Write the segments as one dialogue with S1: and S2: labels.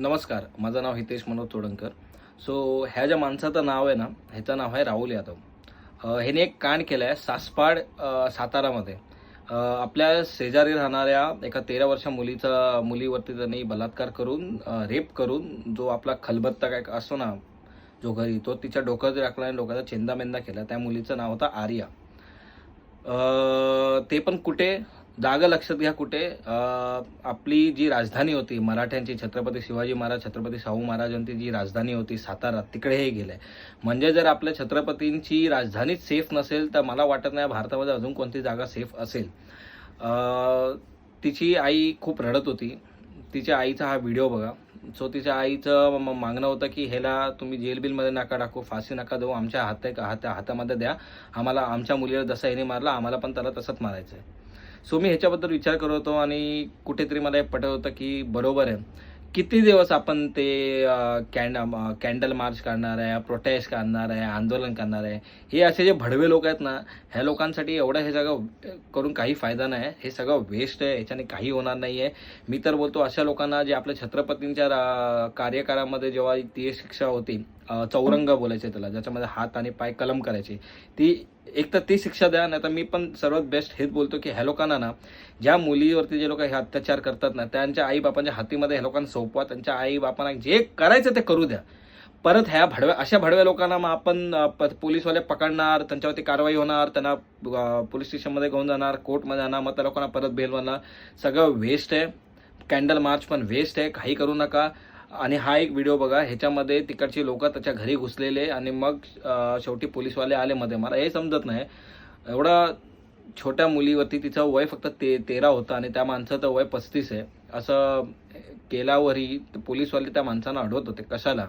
S1: नमस्कार, माझं नाव हितेश मनोज तोडणकर. सो ह्या ज्या माणसाचं नाव आहे ना, ह्याचं नाव आहे राहुल यादव. ह्याने एक कांड केलं आहे सासपाड सातारामध्ये. आपल्या शेजारी राहणाऱ्या एका 13 वर्षा मुलीवरती त्यांनी बलात्कार करून रेप करून जो आपला खलबत्ता काय असतो ना, जो घरी तो तिच्या डोक्यात टाकला आणि डोक्याचा चेंदामेंदा केला. त्या मुलीचं नाव होतं आर्या. ते पण कुठे जागा लक्षात घ्या कुठे, आपली जी राजधानी होती मराठ्यांची, छत्रपती शिवाजी महाराज, छत्रपती शाहू महाराजांची जी राजधानी होती सातारा, तिकडे हे गेलंय. म्हणजे जर आपल्या छत्रपतींची राजधानीच सेफ नसेल तर मला वाटत नाही भारतामध्ये अजून कोणती जागा सेफ असेल. तिची आई खूप रडत होती. तिच्या आईचा हा व्हिडिओ बघा. सो तिच्या आईचं मागणं होतं की ह्याला तुम्ही जेल बिलमध्ये नका टाकू, फाशी नका देऊ, आमच्या हातामध्ये द्या, आम्हाला आमच्या मुलीला जसं ह्याने मारलं आम्हाला पण त्याला तसंच मारायचं आहे. सो मी ह्याच्याबद्दल विचार करत होतो आणि कुठेतरी मला एक पटत होतं की बरोबर आहे. किती दिवस आपण ते कॅन्डल मार्च करणार आहे, प्रोटेस्ट करणार आहे, आंदोलन करणार आहे. हे असे जे भडवे लोक आहेत ना, ह्या लोकांसाठी एवढं हे सगळं करून काही फायदा नाही. हे सगळं वेस्ट आहे, ह्याच्याने काही होणार नाही आहे. मी तर बोलतो अशा लोकांना जे आपल्या छत्रपतींच्या कार्यकाळामध्ये जेव्हा ती शिक्षा होती, चौरंग बोलायचे त्याला, ज्याच्यामध्ये हात आणि पाय कलम करायचे, ती एक तर ती शिक्षा द्या. नाही तर मी पण सर्वात बेस्ट हेच बोलतो की ह्या लोकांना ना, ज्या मुलीवरती जे लोक हे अत्याचार करतात ना, त्यांच्या आईबापांच्या हातीमध्ये ह्या लोकांना सोपवा. त्यांच्या आईबापांना जे करायचं ते करू द्या. परत ह्या अशा भडव्या लोकांना मग आपण पोलीसवाले पकडणार, त्यांच्यावरती कारवाई होणार, त्यांना पोलीस स्टेशनमध्ये घेऊन जाणार, कोर्टमध्ये जाणार, मग त्या लोकांना परत बेल बनणार. सगळं वेस्ट आहे. कॅन्डल मार्च पण वेस्ट आहे. काही करू नका. आणि हा एक व्हिडिओ बघा, ह्याच्यामध्ये तिकडची लोक त्याच्या घरी घुसलेले आणि मग शेवटी पोलीसवाले आले मध्ये. मला हे समजत नाही, एवढा छोट्या मुलीवरती, तिचं वय फक्त 13 होतं आणि त्या माणसाचं वय 35 आहे. असं केल्यावरही पोलीसवाले त्या माणसांना अडवत होते. कशाला?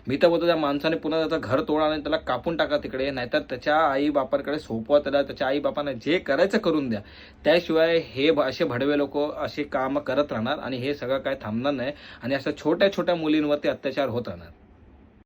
S1: मी तर बोलतो त्या माणसाने पुन्हा त्याचं घर तोडा आणि त्याला कापून टाका तिकडे, नाहीतर त्याच्या आईबापांकडे सोपवा त्याला. त्याच्या आईबापांना जे करायचं करून द्या. त्याशिवाय हे असे भडवे लोक असे कामं करत राहणार आणि हे सगळं काय थांबणार नाही आणि अशा छोट्या छोट्या मुलींवरती अत्याचार होत राहणार.